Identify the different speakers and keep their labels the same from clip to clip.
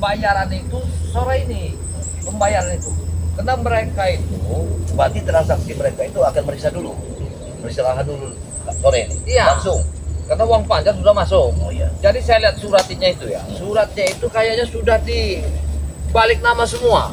Speaker 1: pembayaran itu sore ini, pembayaran itu. Karena mereka itu,
Speaker 2: Berarti transaksi mereka itu akan meriksa dulu. Meriksa lahan dulu sore ini.
Speaker 1: Iya.
Speaker 2: Langsung.
Speaker 1: karena uang pajak sudah masuk.
Speaker 2: Oh iya.
Speaker 1: Jadi saya lihat suratnya itu ya, suratnya itu kayaknya sudah dibalik nama semua.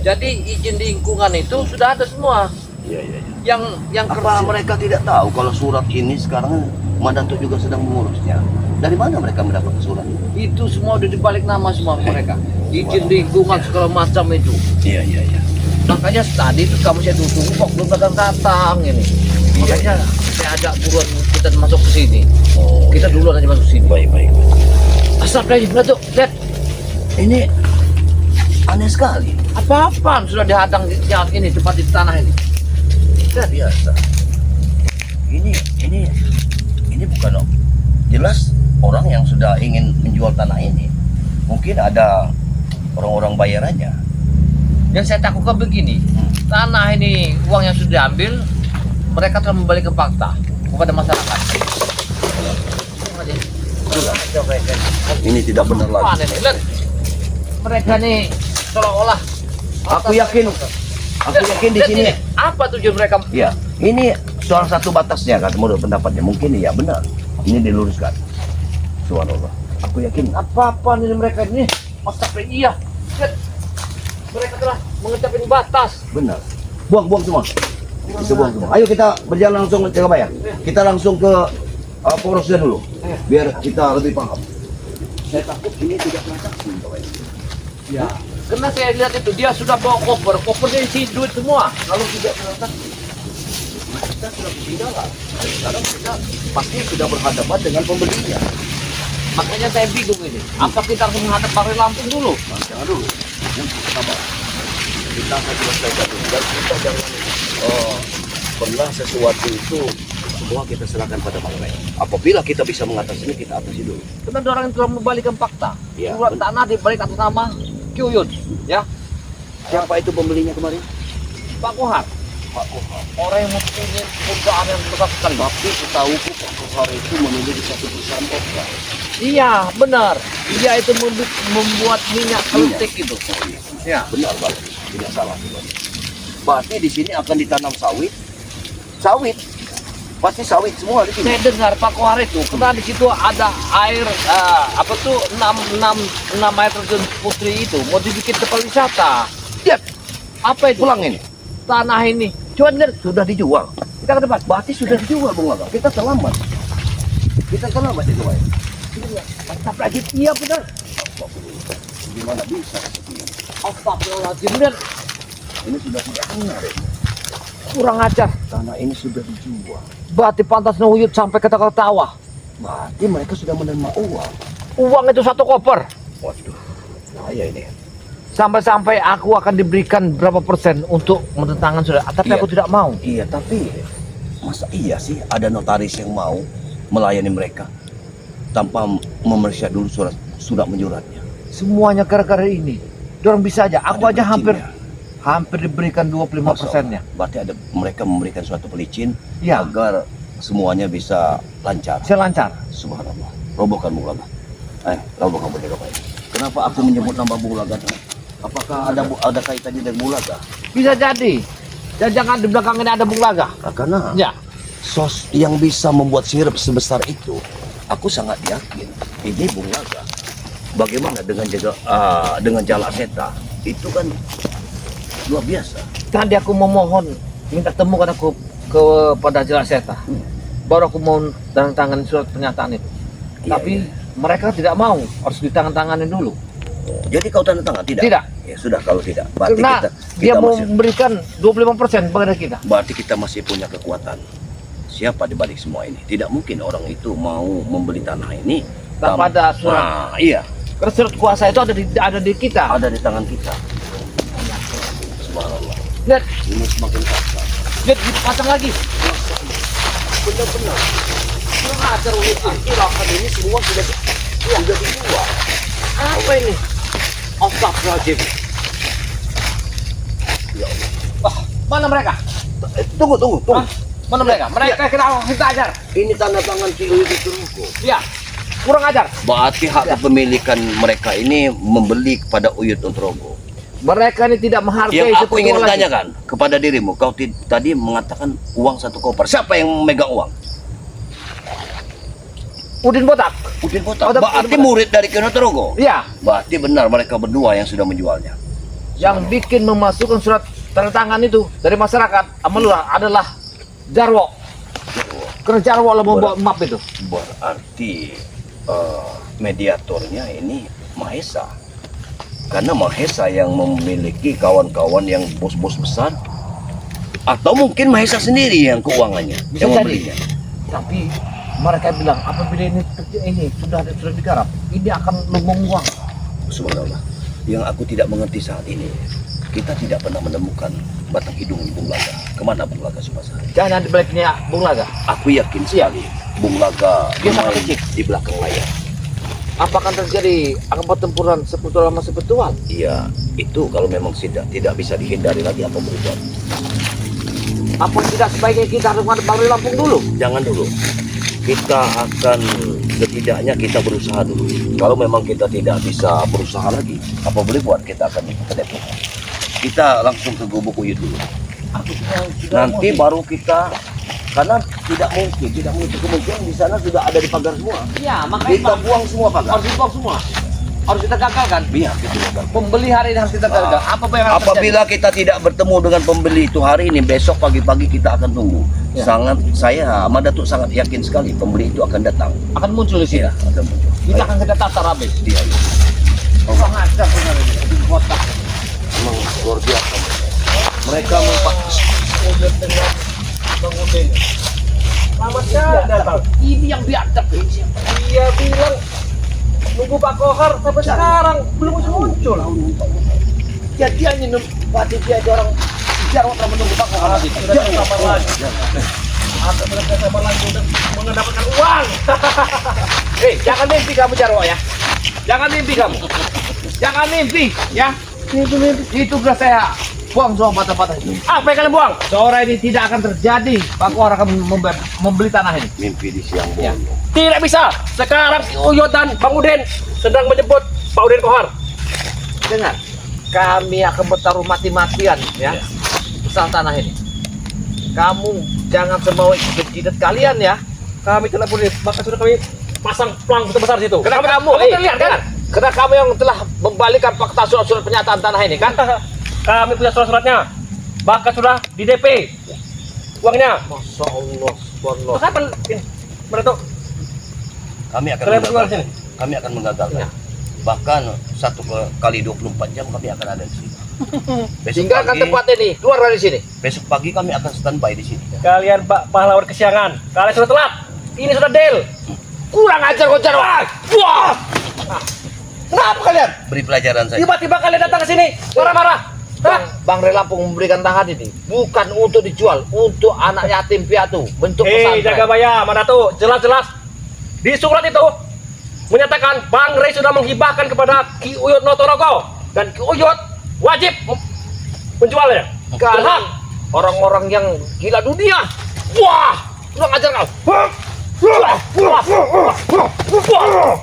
Speaker 1: Jadi izin lingkungan itu sudah ada semua.
Speaker 2: Iya, iya, iya.
Speaker 1: Yang
Speaker 2: Apa mereka tidak tahu kalau surat ini sekarang Mandanto juga sedang mengurusnya? Dari mana mereka mendapat surat
Speaker 1: itu semua udah dibalik nama semua mereka. Izin lingkungan segala macam itu.
Speaker 2: Iya, iya, iya.
Speaker 1: Makanya tadi itu kamu saya tunggu kok belum datang ini. Makanya saya ajak buruan kita masuk ke sini.
Speaker 2: Oh,
Speaker 1: Kita duluan aja masuk sini.
Speaker 2: baik, baik.
Speaker 1: Astagfirullah tuh, lihat
Speaker 2: Ini aneh sekali.
Speaker 1: apa-apaan sudah dihadang di ini tempat di tanah ini.
Speaker 2: Tidak biasa. Ini bukan jelas orang yang sudah ingin menjual tanah ini. Mungkin ada orang-orang bayarannya.
Speaker 1: Yang saya takutkan begini, tanah ini uang yang sudah diambil, mereka telah membalik ke fakta kepada masyarakat.
Speaker 2: Ini tidak benar lagi.
Speaker 1: Apaan ini? Lihat, mereka nih seolah-olah.
Speaker 2: Aku yakin di
Speaker 1: Lihat
Speaker 2: sini.
Speaker 1: ini, apa tujuan mereka?
Speaker 2: Ya, ini salah satu batasnya kan menurut pendapatnya. Mungkin ya benar. Ini diluruskan. Subhanallah. Aku yakin.
Speaker 1: Apa-apaan ini mereka ini? Astagfirullah, iya. Lihat, mereka telah mengecapai batas.
Speaker 2: Benar. Buang semua. Itu buang semua. Ayo kita berjalan langsung ke Cekabaya. Kita langsung ke Polresnya dulu. Biar kita lebih paham. Saya takut ini tidak transaksi.
Speaker 1: Ya. Karena saya lihat itu dia sudah bawa kopernya isi duit semua.
Speaker 2: Kalau tidak transaksi, kita sudah ketinggalan. Sekarang kita pasti sudah berhadapan dengan pembelinya.
Speaker 1: Makanya saya bingung ini. Apa kita harus menghadap Pakai Lampung dulu?
Speaker 2: Nah, jangan dulu. Sabar. Kita akan selesaikan dulu. Dan kita jangan pernah sesuatu itu semua kita serahkan pada orang lain. Apabila kita bisa mengatasinya, kita atasi dulu.
Speaker 1: Karena ada orang yang telah membalikkan fakta.
Speaker 2: Ya,
Speaker 1: Surat tanah dibalik atas nama Kyuyun, ya,
Speaker 2: Siapa itu pembelinya kemarin?
Speaker 1: Pak Kohar.
Speaker 2: Pak Kohar.
Speaker 1: Orang yang mempunyai perusahaan yang besar sekali.
Speaker 2: Tapi setahu Pak Kohar itu memiliki satu perusahaan offshore.
Speaker 1: Iya, benar. Dia itu membuat minyak keltik itu.
Speaker 2: Oh, iya.
Speaker 1: Ya.
Speaker 2: Benar banget. Tidak salah. Berarti di sini akan ditanam sawit. Sawit. Pasti sawit semua di sini.
Speaker 1: Saya dengar Pak Kohar itu, karena di situ ada air apa tuh 6 air terjun putri itu mau dibikin tempat wisata.
Speaker 2: Lihat,
Speaker 1: Apa itu?
Speaker 2: pulang ini.
Speaker 1: Tanah ini. Coba lihat,
Speaker 2: Sudah dijual.
Speaker 1: kita ke depan.
Speaker 2: Berarti sudah dijual, Bung Laga. Kita terlambat. Kita terlambat itu, Pak.
Speaker 1: Mantap lagi, iya benar.
Speaker 2: Gimana bisa seperti ini?
Speaker 1: Astagfirullahaladzim, lihat.
Speaker 2: Ini sudah tidak benar. Ya.
Speaker 1: Kurang ajar.
Speaker 2: Tanah ini sudah dijual.
Speaker 1: Berarti pantas nuyut sampai ketawa-tawa.
Speaker 2: Berarti mereka sudah menerima uang.
Speaker 1: Uang itu 1 koper.
Speaker 2: Waduh, bahaya ini.
Speaker 1: Sampai-sampai aku akan diberikan berapa persen untuk menentangkan sudah. Tapi
Speaker 2: Iya.
Speaker 1: aku tidak mau.
Speaker 2: Iya, tapi masa iya sih ada notaris yang mau melayani mereka tanpa memeriksa dulu surat menyuratnya?
Speaker 1: Semuanya gara-gara ini. Dorong bisa aja. Aku
Speaker 2: Ada
Speaker 1: aja hampir
Speaker 2: pelicinnya.
Speaker 1: diberikan 25 persennya.
Speaker 2: Berarti ada mereka memberikan suatu pelicin
Speaker 1: Ya,
Speaker 2: agar semuanya bisa lancar.
Speaker 1: saya lancar.
Speaker 2: Subhanallah. Robohkan Bung Laga. Robohkan Bung Laga. Kenapa aku menyebut nama Bung Laga? Apakah ada kaitannya dengan Bung Laga?
Speaker 1: Bisa jadi. Dan jangan di belakang ini ada Bung Laga.
Speaker 2: Karena
Speaker 1: Ya.
Speaker 2: sos yang bisa membuat sirup sebesar itu, aku sangat yakin ini Bung Laga. Bagaimana dengan Jala Seta? Itu kan luar biasa.
Speaker 1: Tadi aku memohon minta temukan aku kepada Jelaseta. Baru aku mau tangan surat pernyataan itu.
Speaker 2: Iya,
Speaker 1: Tapi mereka tidak mau, harus ditangan-tanganin dulu.
Speaker 2: Jadi kau tanda tangan tidak?
Speaker 1: Tidak.
Speaker 2: Ya sudah kalau tidak. Berarti
Speaker 1: Karena dia mau
Speaker 2: masih,
Speaker 1: memberikan 25% kepada kita.
Speaker 2: berarti kita masih punya kekuatan. Siapa di balik semua ini? Tidak mungkin orang itu mau membeli tanah ini
Speaker 1: Tanpa ada surat.
Speaker 2: Iya,
Speaker 1: Karena surat kuasa itu ada di kita.
Speaker 2: ada di tangan kita. Subhanallah.
Speaker 1: Lihat,
Speaker 2: Ini semakin kasar.
Speaker 1: lihat dipasang lagi.
Speaker 2: Benar-benar.
Speaker 1: Kurang ajar itu.
Speaker 2: Akhir ini semua sudah dijual.
Speaker 1: Apa ini? Astagfirullahaladzim.
Speaker 2: Ya Allah.
Speaker 1: Wah, mana mereka?
Speaker 2: Tunggu.
Speaker 1: Hah? Mana mereka? Mereka kenapa kita ajar?
Speaker 2: Ini tanda tangan Ki Uyut Turunku.
Speaker 1: Ya. Kurang ajar.
Speaker 2: Berarti hak kepemilikan mereka ini membeli kepada Uyut Nugroho.
Speaker 1: Mereka ini tidak menghargai
Speaker 2: Yang aku ingin
Speaker 1: sepetua lagi.
Speaker 2: tanyakan kepada dirimu, kau tadi mengatakan uang 1 koper. Siapa yang memegang uang?
Speaker 1: Udin Botak.
Speaker 2: Udin Botak.
Speaker 1: Oh,
Speaker 2: Berarti
Speaker 1: Udin Botak.
Speaker 2: murid dari Ki Nugroho.
Speaker 1: Iya.
Speaker 2: Berarti benar mereka berdua yang sudah menjualnya.
Speaker 1: Yang bikin memasukkan surat tanda tangan itu dari masyarakat sama lurah adalah Jarwo. Karena Jarwo lah membawa map itu.
Speaker 2: Berarti mediatornya ini Mahesa. Karena Mahesa yang memiliki kawan-kawan yang bos-bos besar. Atau mungkin Mahesa sendiri yang keuangannya,
Speaker 1: Bisa
Speaker 2: yang
Speaker 1: jadi.
Speaker 2: membelinya.
Speaker 1: Tapi mereka bilang apabila ini sudah digarap, ini akan lumbung uang.
Speaker 2: Subhanallah. Yang aku tidak mengerti saat ini, kita tidak pernah menemukan batang hidung Bung Laga. Kemana Bung Laga Sumasari?
Speaker 1: Jangan di baliknya Bung Laga.
Speaker 2: Aku yakin sekali Bung Laga
Speaker 1: Dia sangat
Speaker 2: bermain
Speaker 1: licik.
Speaker 2: di belakang layar.
Speaker 1: Apakah terjadi akan pertempuran sepetual sama sepetual?
Speaker 2: Iya, itu kalau memang tidak bisa dihindari lagi apa berbuat.
Speaker 1: Apa tidak sebaiknya kita harus menghadap Bang Lampung dulu?
Speaker 2: Jangan dulu. Kita akan setidaknya kita berusaha dulu. Kalau memang kita tidak bisa berusaha lagi, apa boleh buat kita akan ke Depok. Kita langsung ke Gubuk Uyut dulu. Nanti baru kita, karena tidak mungkin kemungkinan di sana sudah ada di pagar semua.
Speaker 1: Ya,
Speaker 2: Kita buang semua pagar.
Speaker 1: harus dibuang semua. Harus kita gagalkan.
Speaker 2: Biar kita gagal.
Speaker 1: Pembeli hari ini harus kita gagalkan. Apa yang akan
Speaker 2: Apabila kita tidak bertemu dengan pembeli itu hari ini, besok pagi-pagi kita akan tunggu.
Speaker 1: Ya.
Speaker 2: Saya Ahmad Datuk sangat yakin sekali pembeli itu akan datang.
Speaker 1: terjadi? Akan muncul di sini.
Speaker 2: Iya, akan muncul.
Speaker 1: Kita akan kita tatar habis.
Speaker 2: Iya, iya.
Speaker 1: Kurang ajar benar ini. Di kota.
Speaker 2: Memang luar biasa. Mereka mempak.
Speaker 1: Udah dengan Bang Udin. Selamat datang. Ini yang biadab. Dia bilang nunggu Pak Kohar sampai sekarang belum muncul. Jadi hanya berarti dia ada orang Jarwo telah menunggu Pak Kohar. Sudah sabar lagi. Ada mereka sabar lagi untuk mendapatkan uang. Jangan mimpi kamu Jarwo ya. Jangan mimpi kamu. Jangan mimpi ya. Itu sudah saya buang semua patah-patah itu. Apa yang kalian buang? Sore ini tidak akan terjadi. Pak Kohar akan membeli tanah ini.
Speaker 2: Mimpi di siang
Speaker 1: Ya.
Speaker 2: bolong.
Speaker 3: Tidak bisa. Sekarang Uyut dan Bang Udin sedang menjemput Pak Udin Kohar.
Speaker 1: Dengar, kami akan bertaruh mati-matian ya besar tanah ini. Kamu jangan semau jidat kalian ya.
Speaker 3: Kami tidak boleh, maka sudah kami pasang pelang besar di situ.
Speaker 1: Karena kamu,
Speaker 3: lihat kan?
Speaker 1: karena kamu yang telah membalikan fakta surat-surat pernyataan tanah ini kan.
Speaker 3: Kami punya surat-suratnya. Bahkan sudah di DP uangnya.
Speaker 1: Masya Allah, subhanallah.
Speaker 3: Kapan Mereka
Speaker 2: Kami akan
Speaker 3: kalian berdua di sini.
Speaker 2: Kami akan menggagalkan.
Speaker 1: Ya.
Speaker 2: Bahkan 1 kali 24 jam kami akan ada di sini. Besok
Speaker 1: Tinggalkan
Speaker 2: pagi,
Speaker 1: tempat ini, keluar dari sini.
Speaker 2: besok pagi kami akan standby di sini.
Speaker 3: Kalian pahlawan kesiangan. Kalian sudah telat. Ini sudah deal.
Speaker 1: Kurang ajar kau Jarwo.
Speaker 3: Wah!
Speaker 1: Kenapa kalian?
Speaker 2: Beri pelajaran saja.
Speaker 3: Tiba-tiba kalian datang ke sini marah-marah. Hah?
Speaker 1: Bang Rey Lampung memberikan tangan ini bukan untuk dijual, untuk anak yatim piatu, bentuk
Speaker 3: Hei,
Speaker 1: pesantren.
Speaker 3: Jagabaya, mana tuh? Jelas-jelas di surat itu menyatakan Bang Rey sudah menghibahkan kepada Ki Uyut Nugroho dan Ki Uyut wajib menjualnya.
Speaker 1: Kalian orang-orang yang gila dunia. Wah, kurang ajar kau. Wah, wah, wah, wah.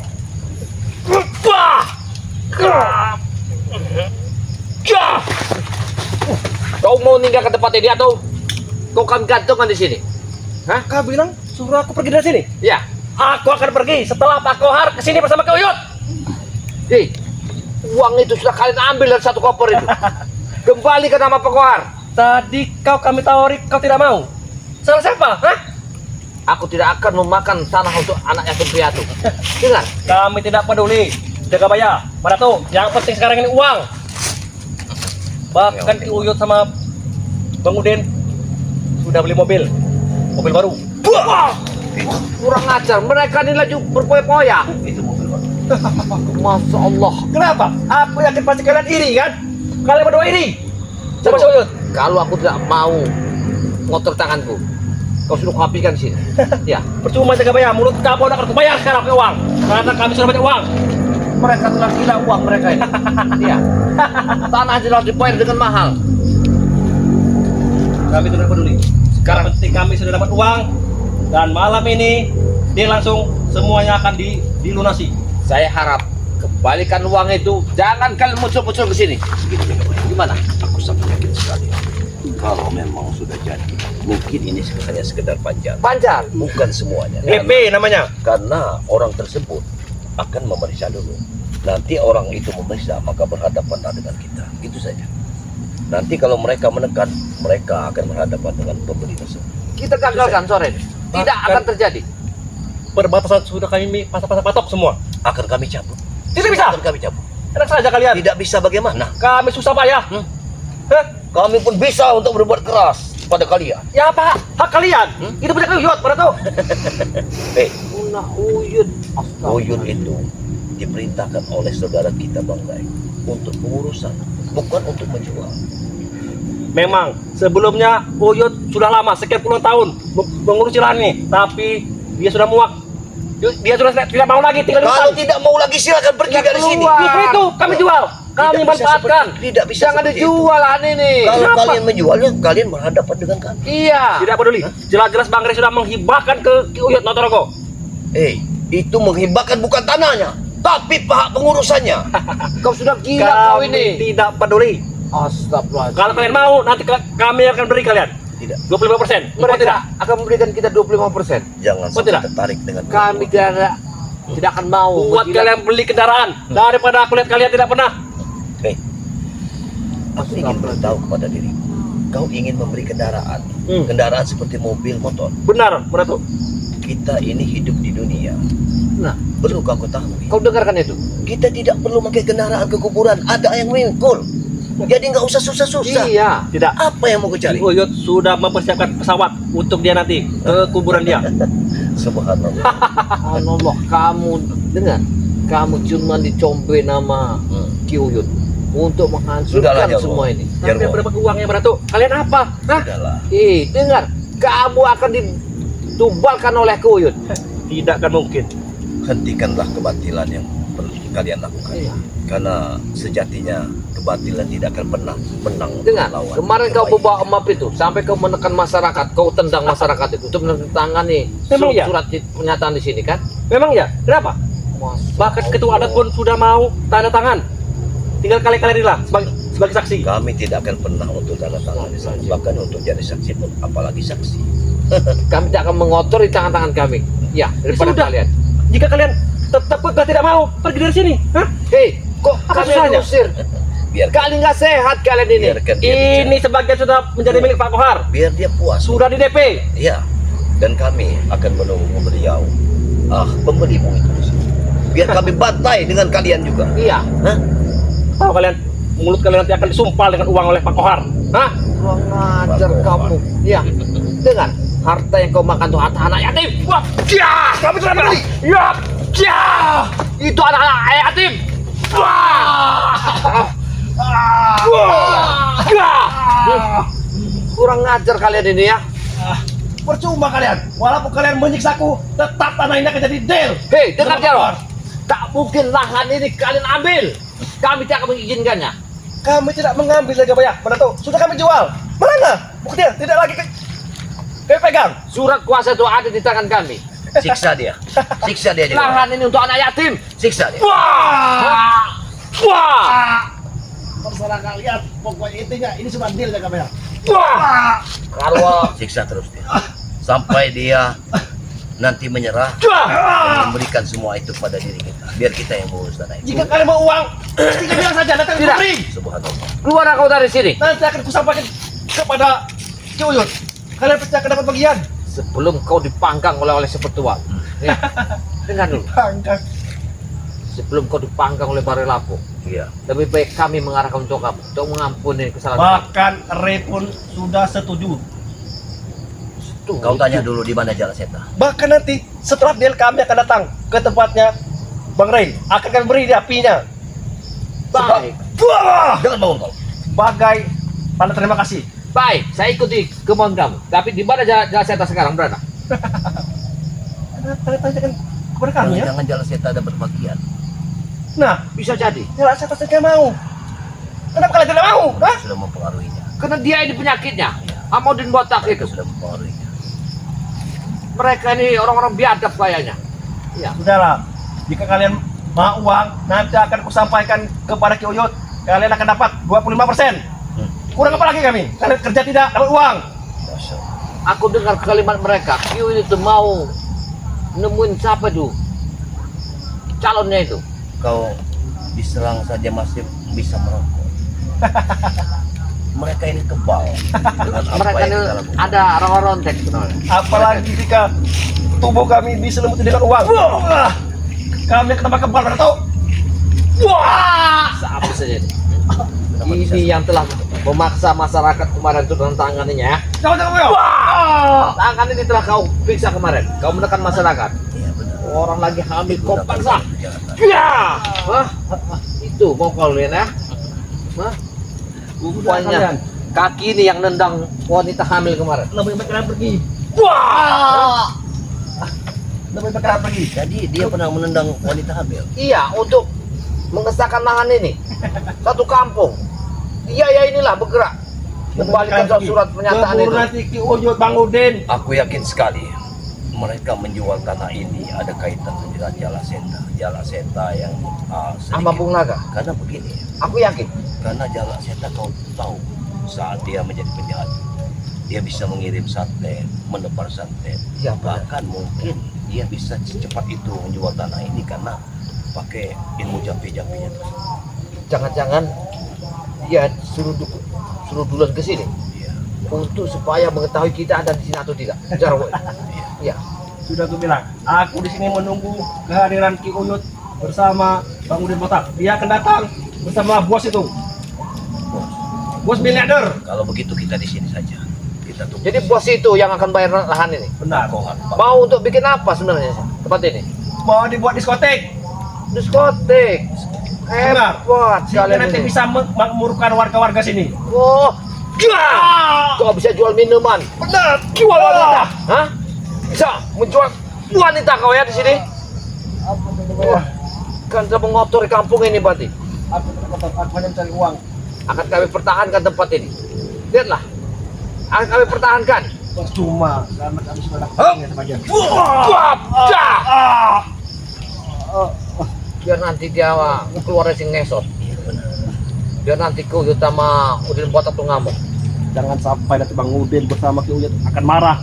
Speaker 1: Kau mau meninggalkan tempat ini atau kau akan gantungkan di sini? Hah?
Speaker 3: Kau bilang suruh aku pergi dari sini?
Speaker 1: Ya.
Speaker 3: Aku akan pergi setelah Pak Kohar kesini bersama Ki Uyut.
Speaker 1: Uang itu sudah kalian ambil dari 1 koper itu. Kembali ke nama Pak Kohar.
Speaker 3: Tadi kami tawari, kau tidak mau. Salah siapa? Hah?
Speaker 1: Aku tidak akan memakan tanah untuk anak yatim piatu. Dengar,
Speaker 3: Kami tidak peduli. Jagabaya, mana tuh? Yang penting sekarang ini uang. Bahkan Ki Uyut sama Bang Udin sudah beli mobil baru.
Speaker 1: kurang ajar. Mereka ini lagi berpoya-poya.
Speaker 2: Itu mobil baru.
Speaker 1: Masya Allah.
Speaker 3: Kenapa? Aku yakin pasti kalian iri kan? Kalian berdua iri. Coba Si Uyut.
Speaker 1: Kalau aku tidak mau ngotor tanganku, kau suruh habiskan di sini. Ya,
Speaker 3: Percuma Jagabaya, mulut kamu udah akan bayar sekarang pakai uang. Karena kami sudah banyak uang.
Speaker 1: mereka telah gila uang mereka ini. Ya, tanah jelas dibayar dengan mahal.
Speaker 3: Kami tidak peduli. Sekarang penting kami sudah dapat uang dan malam ini dia langsung semuanya akan dilunasi.
Speaker 4: Saya harap kembalikan uang itu, jangan kalian muncul-muncul ke sini. Gimana?
Speaker 2: Aku sangat yakin sekali. Kalau memang sudah jadi, mungkin ini hanya sekedar panjang.
Speaker 4: Panjang.
Speaker 2: Bukan semuanya.
Speaker 3: DP namanya.
Speaker 2: Karena orang tersebut akan memeriksa dulu. Nanti orang itu memeriksa, maka berhadapan dengan kita. Itu saja. Nanti kalau mereka menekan, mereka akan berhadapan dengan pembeli tersebut.
Speaker 4: Kita gagalkan sore ini. Tidak akan terjadi.
Speaker 3: Perbatasan sudah kami patok semua.
Speaker 2: Akan kami cabut.
Speaker 3: Tidak bisa.
Speaker 2: Akan kami cabut.
Speaker 3: Enak saja kalian.
Speaker 2: Tidak bisa bagaimana?
Speaker 3: Kami susah payah. Hah?
Speaker 2: Kami pun bisa untuk berbuat keras pada kalian.
Speaker 3: Ya apa? Hak kalian. Itu punya Uyut, pada tuh.
Speaker 4: Nah, Uyut.
Speaker 2: Uyun itu diperintahkan oleh saudara kita Bang Rai untuk pengurusan, bukan untuk menjual.
Speaker 3: Memang sebelumnya Uyut sudah lama sekian puluhan tahun mengurus Cilani, tapi dia sudah muak. Dia sudah tidak mau lagi tinggal di
Speaker 2: Kalau
Speaker 3: hutan.
Speaker 2: tidak mau lagi silakan pergi dari sini.
Speaker 3: Justru itu kami jual. Kami
Speaker 2: Tidak bisa
Speaker 3: manfaatkan.
Speaker 2: tidak bisa
Speaker 4: Jangan
Speaker 2: seperti itu.
Speaker 4: dijual ini.
Speaker 2: Kalau
Speaker 3: Kenapa?
Speaker 2: kalian menjualnya, kalian berhadapan dengan kami.
Speaker 4: Iya.
Speaker 3: Tidak peduli. Jelas-jelas Bang Ray sudah menghibahkan ke Ki Uyut Notorogo.
Speaker 2: Itu menghibahkan bukan tanahnya, tapi pihak pengurusannya.
Speaker 4: Kau sudah gila kau
Speaker 3: Kami
Speaker 4: ini.
Speaker 3: tidak peduli.
Speaker 4: Astagfirullahaladzim.
Speaker 3: Kalau kalian mau, nanti kami akan beri kalian
Speaker 2: Tidak,
Speaker 3: 25%. Mereka tidak.
Speaker 4: Mereka akan memberikan kita 25%.
Speaker 2: jangan
Speaker 3: Oh,
Speaker 2: sampai
Speaker 3: tidak?
Speaker 2: tertarik dengan
Speaker 4: Kami tidak akan mau.
Speaker 3: Buat
Speaker 4: menjilat-
Speaker 3: kalian beli kendaraan daripada aku lihat kalian tidak pernah.
Speaker 2: Aku ingin beritahu kepada dirimu, kau ingin memberi kendaraan,
Speaker 3: Hmm.
Speaker 2: kendaraan seperti mobil, motor.
Speaker 3: Benar, tuh.
Speaker 2: Kita ini hidup di dunia.
Speaker 4: Nah,
Speaker 2: Perlu kau ketahui,
Speaker 4: kau dengarkan itu.
Speaker 2: kita tidak perlu pakai kendaraan ke kuburan. Ada yang mengikul. Jadi nggak usah susah-susah.
Speaker 4: Iya.
Speaker 3: Tidak.
Speaker 2: Apa yang mau kau
Speaker 3: Ki
Speaker 2: cari?
Speaker 3: Uyut sudah mempersiapkan pesawat untuk dia nanti ke kuburan dia.
Speaker 2: Subhanallah.
Speaker 4: Allah, kamu dengar. Kamu cuma dicombe nama Ki Uyut untuk
Speaker 2: Sudahlah,
Speaker 4: menghancurkan
Speaker 2: ya
Speaker 4: semua
Speaker 2: Allah.
Speaker 4: ini.
Speaker 3: Tapi
Speaker 2: Jarwo.
Speaker 3: berapa uangnya Ratu? Kalian apa? Hah?
Speaker 2: Sudahlah.
Speaker 4: Dengar. Kamu akan ditubalkan oleh Ki Uyut.
Speaker 3: Tidak akan mungkin.
Speaker 2: Hentikanlah kebatilan yang perlu kalian lakukan.
Speaker 4: Iya.
Speaker 2: Karena sejatinya kebatilan tidak akan pernah menang
Speaker 4: Dengar,
Speaker 2: melawan
Speaker 4: kemarin kau
Speaker 2: kebaikan.
Speaker 4: bawa emap itu sampai kau menekan masyarakat, kau tendang masyarakat itu untuk menandatangani
Speaker 3: Memang iya?
Speaker 4: surat pernyataan di sini kan?
Speaker 3: Memang ya? Kenapa? Bahkan ketua adat pun sudah mau tanda tangan. Tinggal kalian sebagai saksi.
Speaker 2: Kami tidak akan pernah untuk tanda tangan di sana. Bahkan untuk jadi saksi pun, apalagi saksi.
Speaker 4: Kami tidak akan mengotori tangan-tangan kami. Ya, daripada
Speaker 3: Sudah.
Speaker 4: kalian.
Speaker 3: Jika kalian tetap tidak mau pergi dari sini, hah?
Speaker 4: Hei, kok
Speaker 3: Apa
Speaker 4: kalian
Speaker 3: susahnya?
Speaker 4: usir?
Speaker 2: Biar
Speaker 4: Kali nggak sehat kalian ini.
Speaker 2: biarkan dia
Speaker 3: Ini
Speaker 2: bicara.
Speaker 3: sebagian sudah menjadi milik Pak Kohar.
Speaker 2: Biar dia puas.
Speaker 3: Sudah di DP.
Speaker 2: Ya. Dan kami akan menunggu beliau. Pembelimu itu. Biar kami bantai dengan kalian juga.
Speaker 4: Iya.
Speaker 2: Hah?
Speaker 3: Tahu kalian, mulut kalian nanti akan disumpal dengan uang oleh Pak Kohar. Hah?
Speaker 4: Kurang ajar
Speaker 2: Pak
Speaker 4: kamu. Iya. Dengar, harta yang kau makan itu harta anak yatim.
Speaker 3: Wah, ya, kami sudah beli. Ya, ya.
Speaker 4: Itu anak-anak yatim.
Speaker 3: Wah. Wah. Wah.
Speaker 4: Kurang ngajar kalian ini ya.
Speaker 3: Percuma kalian, walaupun kalian menyiksaku, tetap tanah ini akan jadi deal.
Speaker 4: Hei, dengar Jarwo. Tak mungkin lahan ini kalian ambil. Kami tidak akan mengizinkannya.
Speaker 3: Kami tidak mengambil lagi banyak, mana tuh? Sudah kami jual. Mana? Buktinya tidak lagi kami pegang.
Speaker 4: Surat kuasa itu ada di tangan kami.
Speaker 2: Siksa dia. Siksa dia juga.
Speaker 4: Lahan ini untuk anak yatim.
Speaker 2: Siksa dia.
Speaker 3: Wah! Wah!
Speaker 1: Terserah kalian, pokoknya intinya ini cuma deal ya kami ya.
Speaker 3: Wah!
Speaker 4: Karwo,
Speaker 2: Siksa terus dia. Sampai dia nanti menyerah
Speaker 3: Wah!
Speaker 2: dan memberikan semua itu pada diri kita. Biar kita yang mengurus tanah itu.
Speaker 3: Jika kalian mau uang, tinggal bilang saja, nanti
Speaker 4: Tidak.
Speaker 3: beri.
Speaker 2: Subhanallah.
Speaker 4: keluar kau dari sini.
Speaker 3: Nanti akan kusampaikan kepada Ki Uyut. Kalian pasti akan dapat bagian.
Speaker 4: Sebelum kau dipanggang oleh sepetua. Ya. Dengar dulu.
Speaker 3: Pangkat.
Speaker 4: Sebelum kau dipanggang oleh Bare Lapo,
Speaker 2: Iya.
Speaker 4: lebih baik kami mengarahkan untuk kamu untuk mengampuni kesalahan
Speaker 3: Bahkan Re pun sudah setuju.
Speaker 4: Tuh,
Speaker 2: Kau tanya dulu di mana Jalan Seta.
Speaker 3: Bahkan nanti setelah deal kami akan datang ke tempatnya Bang Ray. Akan kami beri dia apinya.
Speaker 4: Baik,
Speaker 3: Wah!
Speaker 2: Jangan bangun kau.
Speaker 3: Sebagai tanda terima kasih.
Speaker 4: baik. Saya ikuti kemauan kamu. Tapi di mana jalan saya sekarang berada?
Speaker 3: Tanya-tanyakan kepada kami ya.
Speaker 2: Jangan Jalan Seta dapat bagian.
Speaker 3: Nah,
Speaker 4: Bisa jadi.
Speaker 3: jelas saya tidak mau. Kenapa kalian tidak mau? Hah?
Speaker 2: Sudah mempengaruhinya.
Speaker 4: Karena dia ini penyakitnya. Amodin botak
Speaker 2: Mereka
Speaker 4: itu.
Speaker 2: sudah mempengaruhinya.
Speaker 4: Mereka ini orang-orang biadab kayaknya. Iya.
Speaker 3: Sudahlah.
Speaker 1: Jika kalian mau uang, nanti akan kusampaikan kepada Ki Uyut. Kalian akan dapat 25%. Kurang apa lagi kami? Kalian kerja tidak dapat uang.
Speaker 4: Aku dengar kalimat mereka, Ki Uyut itu mau nemuin siapa tuh calonnya itu.
Speaker 2: Kau diserang saja masih bisa merokok. Mereka ini kebal dengan apa
Speaker 4: Mereka
Speaker 2: yang
Speaker 4: ini
Speaker 2: kita lakukan.
Speaker 4: ada rontek sebenarnya.
Speaker 1: Apalagi jika tubuh kami diselimuti dengan uang. Wah, kami akan tambah kebal, pada tahu? Wah,
Speaker 4: Apa saja ini?
Speaker 2: Kenapa bisa
Speaker 4: Ini yang telah memaksa masyarakat kemarin turun tangannya.
Speaker 1: jangan ya. Wah,
Speaker 4: Tangan ini telah kau periksa kemarin. Kau menekan masyarakat.
Speaker 2: Iya benar.
Speaker 4: Orang lagi hamil, kau
Speaker 2: Sudah
Speaker 4: paksa.
Speaker 2: benar, jangan.
Speaker 4: Ya, Hah? Itu mau kau lihat ya? Hah? Rupanya kaki ini yang nendang wanita hamil kemarin.
Speaker 1: lebih baik kalian pergi. Wah, lebih baik kalian pergi.
Speaker 2: Jadi dia pernah menendang wanita hamil.
Speaker 4: Iya, untuk mengesahkan lahan ini. Satu kampung. Iya, ya inilah bergerak. Kembalikan surat pernyataan
Speaker 1: Keburu
Speaker 4: itu.
Speaker 1: nanti Ki Uyut, Bang Udin.
Speaker 2: Aku yakin sekali mereka menjual tanah ini ada kaitan dengan Jala Seta yang
Speaker 4: Sama
Speaker 2: sedikit.
Speaker 4: Bung Naga.
Speaker 2: Karena begini,
Speaker 4: Aku yakin.
Speaker 2: karena Jala Seta kau tahu saat dia menjadi penjahat, dia bisa mengirim santet, menebar santet.
Speaker 4: Iya, benar.
Speaker 2: Bahkan mungkin dia bisa secepat itu menjual tanah ini karena pakai ilmu jampi-jampinya.
Speaker 4: Jangan-jangan dia suruh duluan ke sini
Speaker 2: Iya.
Speaker 4: untuk supaya mengetahui kita ada di sini atau tidak. Jarwo. Iya.
Speaker 1: Sudah aku bilang, aku di sini menunggu kehadiran Ki Uyut bersama Bang Udin Botak. Dia akan datang bersama bos itu. Bos miliarder.
Speaker 2: Kalau begitu kita di sini saja. Kita tunggu.
Speaker 4: Jadi bos itu yang akan bayar lahan ini.
Speaker 1: Benar.
Speaker 4: Mau untuk bikin apa sebenarnya tempat ini?
Speaker 1: Mau dibuat diskotek.
Speaker 4: Diskotek.
Speaker 1: Benar.
Speaker 4: Hebat
Speaker 1: Sehingga
Speaker 4: kalian
Speaker 1: nanti
Speaker 4: ini.
Speaker 1: bisa memakmurkan warga-warga sini.
Speaker 4: Oh, kau bisa jual minuman.
Speaker 1: Benar.
Speaker 4: Jual wanita. Hah? Bisa menjual wanita kau ya di sini? Wah, kan sudah mengotori kampung ini berarti.
Speaker 1: Aku hanya mencari uang.
Speaker 4: Akan kami pertahankan tempat ini. Lihatlah, akan kami pertahankan.
Speaker 1: Percuma karena kami sudah
Speaker 2: Hup.
Speaker 1: lakukannya sebagian.
Speaker 4: Wah, dah.
Speaker 1: Ah.
Speaker 4: Biar nanti dia keluar dari sini ngesot. Biar nanti kau sama Udin Botak tuh ngamuk.
Speaker 1: Jangan sampai nanti Bang Udin bersama Ki Uyut akan marah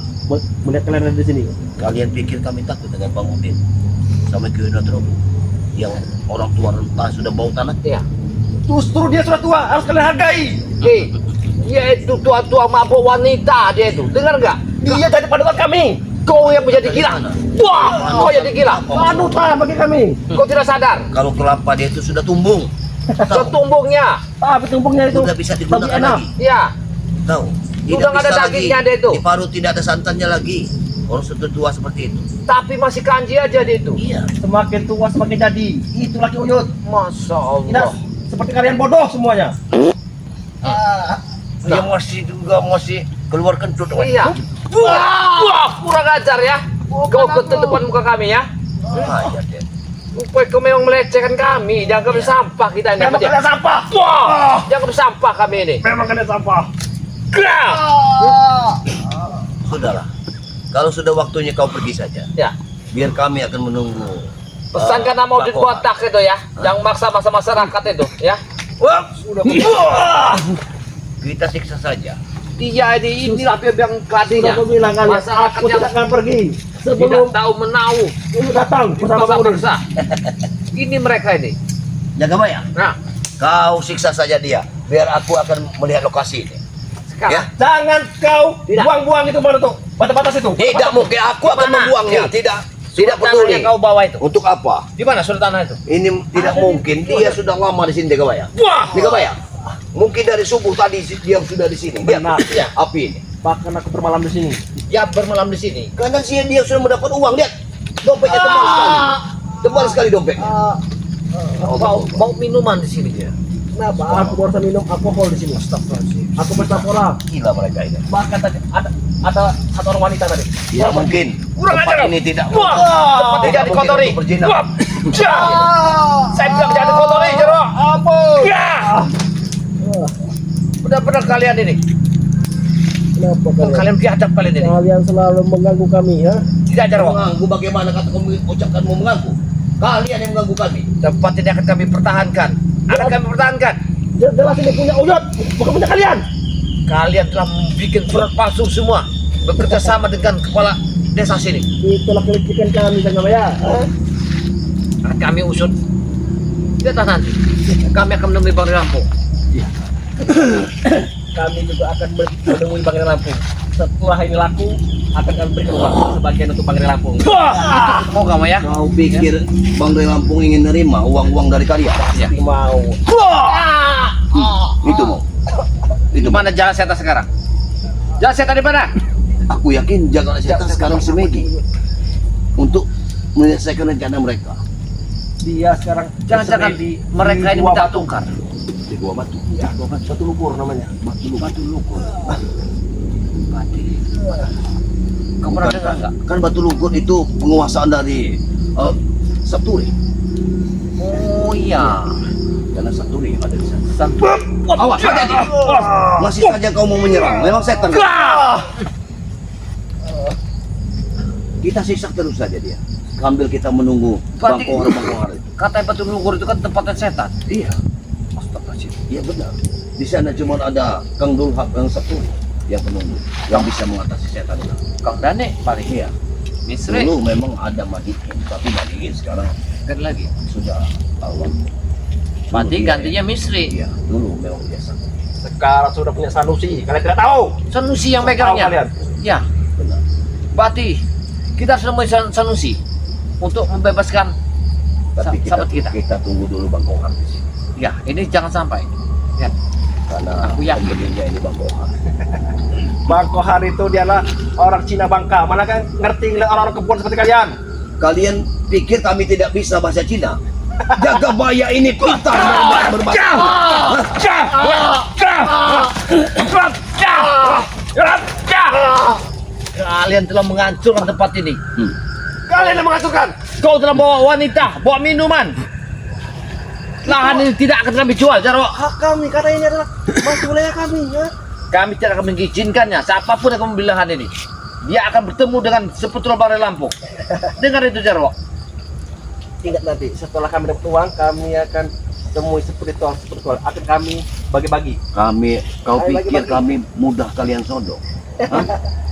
Speaker 1: melihat kalian ada di sini.
Speaker 2: Kalian pikir kami takut dengan Bang Udin sama Ki Uyut yang orang tua renta sudah bau tanah?
Speaker 4: Iya.
Speaker 1: Justru dia sudah tua, harus kalian hargai.
Speaker 4: Dia itu tua-tua mabuk wanita dia itu. Dengar nggak?
Speaker 1: Dia jadi panutan kami.
Speaker 4: Kau yang menjadi gila. Wah, kau yang jadi gila.
Speaker 1: Panutan bagi kami.
Speaker 4: Kau tidak sadar.
Speaker 2: Kalau kelapa dia itu sudah tumbung,
Speaker 4: Ketumbungnya.
Speaker 1: Tapi tumpungnya itu
Speaker 2: sudah bisa
Speaker 1: lebih
Speaker 2: digunakan
Speaker 1: enak.
Speaker 2: lagi.
Speaker 4: Ya.
Speaker 2: Tahu?
Speaker 4: Sudah nggak ada
Speaker 2: bisa
Speaker 4: dagingnya
Speaker 2: lagi.
Speaker 4: dia itu.
Speaker 2: Di paru tidak ada santannya lagi. Orang sudah tua seperti itu.
Speaker 4: Tapi masih kanji aja dia itu.
Speaker 2: Iya.
Speaker 1: Semakin tua semakin jadi. Itulah Ki Uyut.
Speaker 4: Masya
Speaker 1: Tidak
Speaker 4: Allah.
Speaker 1: seperti kalian bodoh semuanya.
Speaker 2: Dia masih juga keluar kentut.
Speaker 4: Iya. Wah, kurang ajar ya. Kau ke depan muka kami ya.
Speaker 2: Bahaya dia.
Speaker 4: Rupanya kau memang melecehkan kami. Jangan sampah kita ini.
Speaker 1: Memang
Speaker 4: Dia.
Speaker 1: kalian sampah.
Speaker 4: Wah, jangan sampah kami ini.
Speaker 1: Memang kalian sampah.
Speaker 4: Gerak.
Speaker 2: Sudahlah. Kalau sudah waktunya kau pergi saja.
Speaker 4: Ya.
Speaker 2: Biar kami akan menunggu.
Speaker 4: Pesankan nama Udin
Speaker 2: Pak Kohar.
Speaker 4: Botak itu ya. Yang maksa-maksa masyarakat itu ya.
Speaker 2: Wah, sudah. Kita siksa saja.
Speaker 4: Dia ini tapi yang kadinya.
Speaker 1: Sudah aku bilang kalian,
Speaker 4: Masyarakat
Speaker 1: aku
Speaker 4: yang
Speaker 1: tidak akan pergi
Speaker 4: tidak
Speaker 1: sebelum
Speaker 4: tahu menau.
Speaker 1: Uyut datang bersama Bang Udin.
Speaker 4: Paksa. Ini mereka ini.
Speaker 2: Jaga bayang.
Speaker 4: Nah,
Speaker 2: Kau siksa saja dia. Biar aku akan melihat lokasi ini.
Speaker 4: sekarang
Speaker 2: Ya.
Speaker 1: Jangan kau
Speaker 4: Tidak.
Speaker 1: buang-buang itu pada tuh batas-batas itu.
Speaker 2: Tidak mungkin aku akan
Speaker 4: Mana?
Speaker 2: membuangnya.
Speaker 4: Nih.
Speaker 2: Tidak.
Speaker 4: surat
Speaker 2: Tidak peduli.
Speaker 4: tanah yang kau bawa itu.
Speaker 2: Untuk apa?
Speaker 4: Di mana surat tanah itu?
Speaker 2: Ini tidak mungkin. Dia sudah lama di sini, Jaga bayang.
Speaker 4: Wah.
Speaker 2: Jaga bayang. Mungkin dari subuh tadi dia sudah di sini. Lihat
Speaker 1: Benar.
Speaker 2: ya, api ini.
Speaker 1: Bahkan aku bermalam di sini.
Speaker 4: Ya bermalam di sini.
Speaker 2: Karena dia sudah mendapat uang. Lihat. Dompetnya tebal sekali. Tebal sekali dompet.
Speaker 4: Mau minuman di sini dia.
Speaker 1: Kenapa? Aku baru minum alkohol di sini. Astagfirullahaladzim. Aku bersakola.
Speaker 2: Gila mereka ini.
Speaker 1: Bahkan tadi ada satu orang wanita tadi.
Speaker 2: Ya mungkin.
Speaker 4: Kurang
Speaker 2: Tempat
Speaker 4: ajar.
Speaker 2: ini tidak.
Speaker 4: Wah, tempat tidak
Speaker 2: mungkin
Speaker 4: dikotori.
Speaker 2: untuk berjinak.
Speaker 4: Wah. Saya bilang jangan dikotori, Jero.
Speaker 1: Ampun.
Speaker 4: Ya. Benar-benar kalian ini.
Speaker 1: Kenapa
Speaker 4: Kalian biadab kalian ini.
Speaker 1: Kalian selalu mengganggu kami ya?
Speaker 4: Tidak, Jero.
Speaker 2: Mengganggu bagaimana kata kamu ucapkan mau mengganggu? Kalian yang mengganggu kami. Tempat ini akan kami pertahankan. Akan kami pertahankan.
Speaker 1: Jelas ini punya Uyut, bukan punya kalian.
Speaker 2: Kalian telah membuat surat palsu semua. Bekerja sama dengan kepala desa sini.
Speaker 1: Itulah kelicikan kami Sang Gawaya.
Speaker 2: Akan kami usut. Lihatlah nanti. Kami akan menemui Bang Lampung.
Speaker 1: Kami juga akan menemui Bang Lampung. Setelah ini laku, akan kami berikan uang sebagian untuk Bang Lampung.
Speaker 2: Mau kamu ya? Kau pikir Bang Lampung ingin nerima uang-uang dari kalian?
Speaker 1: Pasti mau.
Speaker 2: Itu mau. Itu
Speaker 4: Mana jalan setan sekarang? Jalan setan di mana?
Speaker 2: Aku yakin jalan setan sekarang semedi untuk menyelesaikan rencana mereka.
Speaker 1: Dia sekarang
Speaker 4: Jangan-jangan mereka ini minta tukar.
Speaker 2: Di gua batu.
Speaker 1: Ya, Batu Lukur namanya.
Speaker 2: Batu lukur. Batu.
Speaker 4: Kamu pernah dengar nggak?
Speaker 2: Kan Batu Lukur itu penguasaan dari Sapturi.
Speaker 4: Oh iya.
Speaker 2: Karena Sapturi ada di sana.
Speaker 4: Satu.
Speaker 2: Awas, hati-hati. Masih saja kau mau menyerang. Memang setan. Kita siksa terus saja dia. Sambil kita menunggu
Speaker 4: Berarti-
Speaker 2: bangkohar itu.
Speaker 4: Katanya Batu Lugur itu kan tempatnya setan.
Speaker 2: Iya,
Speaker 4: Astagfirullahaladzim.
Speaker 2: iya benar. Di sana cuma ada Kang Dulhak yang Sapturi yang penunggu yang bisa mengatasi setan itu.
Speaker 4: Kang Dane paling
Speaker 2: Iya.
Speaker 4: Misri.
Speaker 2: Dulu memang ada Madiin, tapi Madiin sekarang
Speaker 4: Ganti lagi.
Speaker 2: sudah awal.
Speaker 4: Berarti gantinya Misri.
Speaker 2: Iya, dulu memang biasa.
Speaker 1: Sekarang sudah punya Sanusi. Kalian tidak tahu.
Speaker 4: Sanusi yang
Speaker 1: Tahu
Speaker 4: megangnya.
Speaker 1: kalian.
Speaker 4: Ya.
Speaker 2: Benar.
Speaker 4: Berarti kita harus nemui Sanusi untuk membebaskan
Speaker 2: Tapi
Speaker 4: sahabat kita.
Speaker 2: kita tunggu dulu Bangkohar di sini.
Speaker 4: Ya, ini jangan sampai. Ya.
Speaker 2: Karena
Speaker 4: Aku yakin.
Speaker 2: pemimpinnya ini Bangkohar.
Speaker 1: Bang Kohar itu dia adalah orang Cina Bangka. Mana kan ngerti ngeliat orang-orang kebun seperti kalian?
Speaker 2: Kalian pikir kami tidak bisa bahasa Cina? Jagabaya ini pintar berbahasa.
Speaker 4: Kalian telah menghancurkan tempat ini.
Speaker 1: Kalian yang menghancurkan.
Speaker 4: Kau telah bawa wanita, bawa minuman. Lahan ini tidak akan kami jual, Jarwo.
Speaker 1: Hak kami karena ini adalah masih wilayah kami ya.
Speaker 4: Kami tidak akan mengizinkannya. Siapapun yang membeli lahan ini, dia akan bertemu dengan seputra Bang Lampung. Dengar itu, Jarwo.
Speaker 1: Ingat nanti setelah kami dapat uang, kami akan temui spiritual akan kami bagi-bagi.
Speaker 2: Kau
Speaker 1: Ayo,
Speaker 2: pikir
Speaker 1: bagi-bagi.
Speaker 2: kami mudah kalian sodok?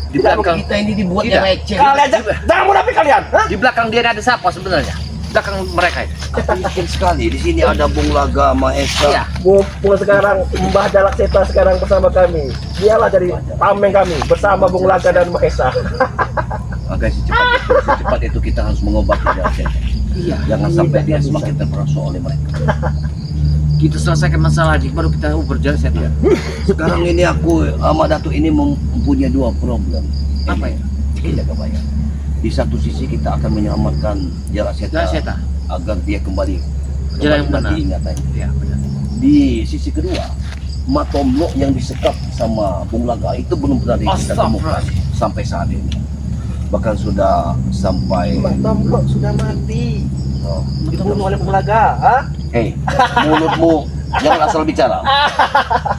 Speaker 4: Di belakang
Speaker 2: kita ini dibuat
Speaker 4: Tidak.
Speaker 2: yang receh.
Speaker 1: Kalian jangan munafik kalian. Hah?
Speaker 4: di belakang dia ada siapa sebenarnya? Belakang mereka itu.
Speaker 2: Aku yakin sekali di sini ada Bung Laga Mahesa.
Speaker 4: Iya.
Speaker 1: Mumpung sekarang Mbah Jalak Seta sekarang bersama kami. Dialah jadi tameng kami bersama Bung Laga dan Mahesa.
Speaker 2: Maka secepat itu kita harus mengobati dia.
Speaker 4: Iya.
Speaker 2: Jangan sampai dia semakin terperosok oleh mereka.
Speaker 4: Kita selesaikan masalah ini baru kita berjalan setan.
Speaker 2: Sekarang ini aku sama Datuk ini mempunyai dua problem.
Speaker 4: Apa ya?
Speaker 2: Ini Jagabaya. Di satu sisi kita akan menyelamatkan Jalak Seta
Speaker 4: Jalak Seta.
Speaker 2: agar dia kembali
Speaker 4: Jalan yang benar.
Speaker 2: lagi ingatannya.
Speaker 4: Iya, benar.
Speaker 2: Di sisi kedua, Matomlo yang disekap sama Bung Laga itu belum pernah kita temukan sampai saat ini. Bahkan sudah sampai
Speaker 1: Bang Tomlo sudah mati.
Speaker 2: oh,
Speaker 1: Dibunuh oleh Bung Laga. Hah?
Speaker 2: hei, mulutmu jangan asal bicara.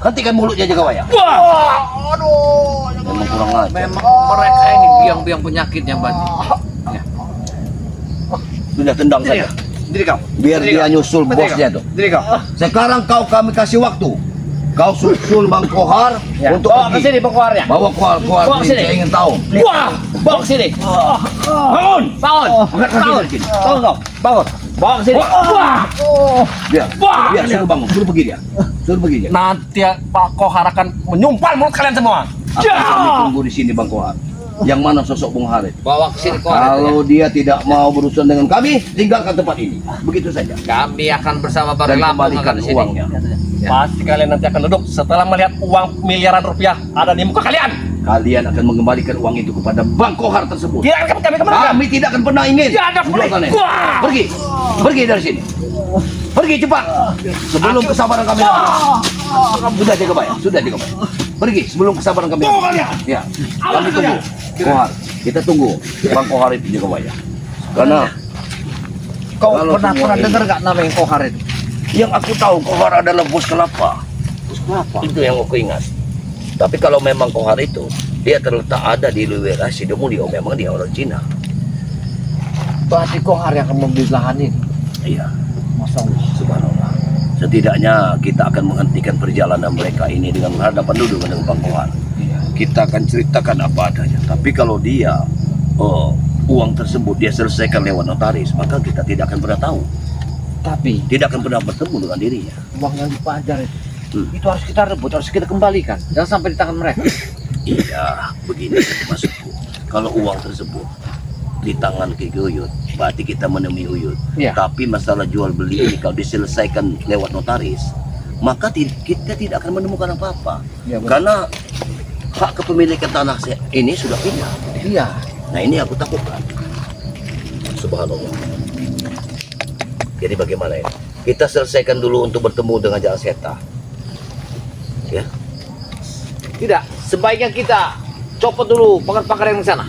Speaker 2: Hentikan mulutnya Jagabaya.
Speaker 1: Aduh.
Speaker 2: Memang kurang ajar.
Speaker 4: Memang mereka ini biang-biang penyakitnya, Bang. Ya.
Speaker 2: Sudah tendang saja.
Speaker 4: Diri kau.
Speaker 2: Biar dia nyusul bosnya tuh.
Speaker 4: Diri kau.
Speaker 2: Sekarang kami kasih waktu. Kau susul Bang Kohar untuk
Speaker 4: Bawa ke
Speaker 2: pergi.
Speaker 4: sini pengkuarnya.
Speaker 2: Bawa Kohar
Speaker 4: Bawa ke
Speaker 2: ini.
Speaker 4: sini.
Speaker 2: Saya ingin tahu.
Speaker 4: Wah, bawa ke sini. Bangun, bangun, bangun. Bangun kau, bangun. Bawa ke sini. Wah.
Speaker 2: Biar,
Speaker 4: Wah.
Speaker 2: biar suruh bangun. Suruh pergi dia. Suruh pergi dia.
Speaker 1: Nanti Pak Kohar akan menyumpal mulut kalian semua.
Speaker 2: Kami tunggu di sini Bang Kohar. Yang mana sosok Bung Harit?
Speaker 4: Bawa ke sini kau.
Speaker 2: Kalau dia tidak mau berurusan dengan kami, tinggalkan tempat ini. Begitu saja.
Speaker 4: Kami akan bersama
Speaker 2: Dan
Speaker 4: Bang Lampung
Speaker 2: kembalikan
Speaker 4: akan ke sini.
Speaker 2: uangnya.
Speaker 4: Ya.
Speaker 1: Pasti kalian nanti akan duduk setelah melihat uang miliaran rupiah ada di muka kalian.
Speaker 2: Kalian akan mengembalikan uang itu kepada Bang Kohar tersebut.
Speaker 1: Tidak akan kami kembalikan.
Speaker 2: Kami tidak akan pernah ingin.
Speaker 1: Tidak ada boleh.
Speaker 2: Menjualkannya.
Speaker 1: Wah.
Speaker 2: Pergi. Pergi dari sini. Pergi cepat. Sebelum kesabaran kami habis. Sudah Jagabaya. Sudah Jagabaya. Pergi sebelum kesabaran kami
Speaker 1: Tunggu
Speaker 2: habis.
Speaker 1: kalian.
Speaker 2: Ya. Kami tunggu. Kohar. Kita tunggu Bang Kohar itu Jagabaya. Karena
Speaker 4: Kau
Speaker 2: Kalau
Speaker 4: pernah
Speaker 2: semua ini-
Speaker 4: dengar gak nama yang Kohar itu?
Speaker 2: yang aku tahu Kohar adalah bos kelapa. Itu yang aku ingat. Tapi kalau memang Kohar itu, dia terletak ada di Luwera Sidomulyo, memang dia orang Cina.
Speaker 4: Berarti Kohar yang akan membeli lahan ini.
Speaker 2: Iya,
Speaker 4: Masya Allah.
Speaker 2: subhanallah. Setidaknya kita akan menghentikan perjalanan mereka ini dengan berhadapan dulu dengan Bang Kohar.
Speaker 4: Iya.
Speaker 2: Kita akan ceritakan apa adanya. Tapi kalau dia uang tersebut dia selesaikan lewat notaris, maka kita tidak akan pernah tahu,
Speaker 4: Tapi
Speaker 2: tidak akan pernah bertemu dengan dirinya.
Speaker 4: uang yang dipajar itu harus kita rebut, harus kita kembalikan. Jangan sampai di tangan mereka.
Speaker 2: Iya, begini maksudku. Kalau uang tersebut di tangan Ki Uyut, berarti kita menemui Uyut.
Speaker 4: Iya.
Speaker 2: Tapi masalah jual beli ini kalau diselesaikan lewat notaris, maka kita tidak akan menemukan apa-apa.
Speaker 4: Iya, benar.
Speaker 2: Karena hak kepemilikan tanah ini sudah pindah.
Speaker 4: Iya.
Speaker 2: Nah, ini aku takutkan. Subhanallah. Jadi bagaimana ini? Kita selesaikan dulu untuk bertemu dengan Jalan Seta. Ya.
Speaker 4: Tidak, sebaiknya kita copot dulu pagar-pagar yang di sana.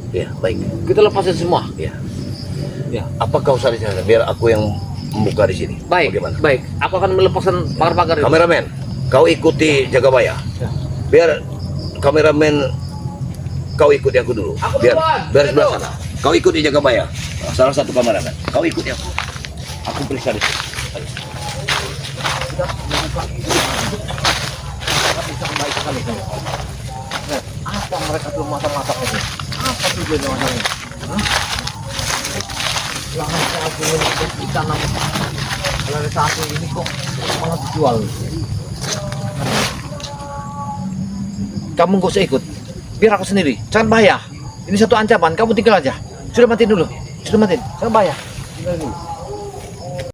Speaker 2: Ya, baik.
Speaker 4: Kita lepasin semua.
Speaker 2: Ya.
Speaker 4: Ya.
Speaker 2: Apa kau usah di sana biar aku yang membuka di sini.
Speaker 4: Baik,
Speaker 2: Bagaimana?
Speaker 4: baik. Aku akan melepaskan pagar-pagar itu.
Speaker 2: Kameramen, kau ikuti Jagabaya.
Speaker 4: Ya.
Speaker 2: Biar kameramen kau ikuti aku dulu.
Speaker 4: Aku
Speaker 2: biar
Speaker 4: duluan,
Speaker 2: biar
Speaker 4: ayo.
Speaker 2: sebelah sana. Kau ikuti Jagabaya. Salah satu kameramen. Kau ikuti aku. Aku periksa di sini. Ayo.
Speaker 4: Bisa kembali sekali. Nah, apa mereka belum masak-masak ini? Apa tujuannya masaknya? Lahan saat ini untuk ditanam. Kalau ada satu ini kok malah dijual. Kamu gak usah ikut. Biar aku sendiri. Jangan bahaya. Ini satu ancaman. Kamu tinggal aja. Sudah matiin dulu. Sudah matiin. Jangan bahaya. Tinggal dulu.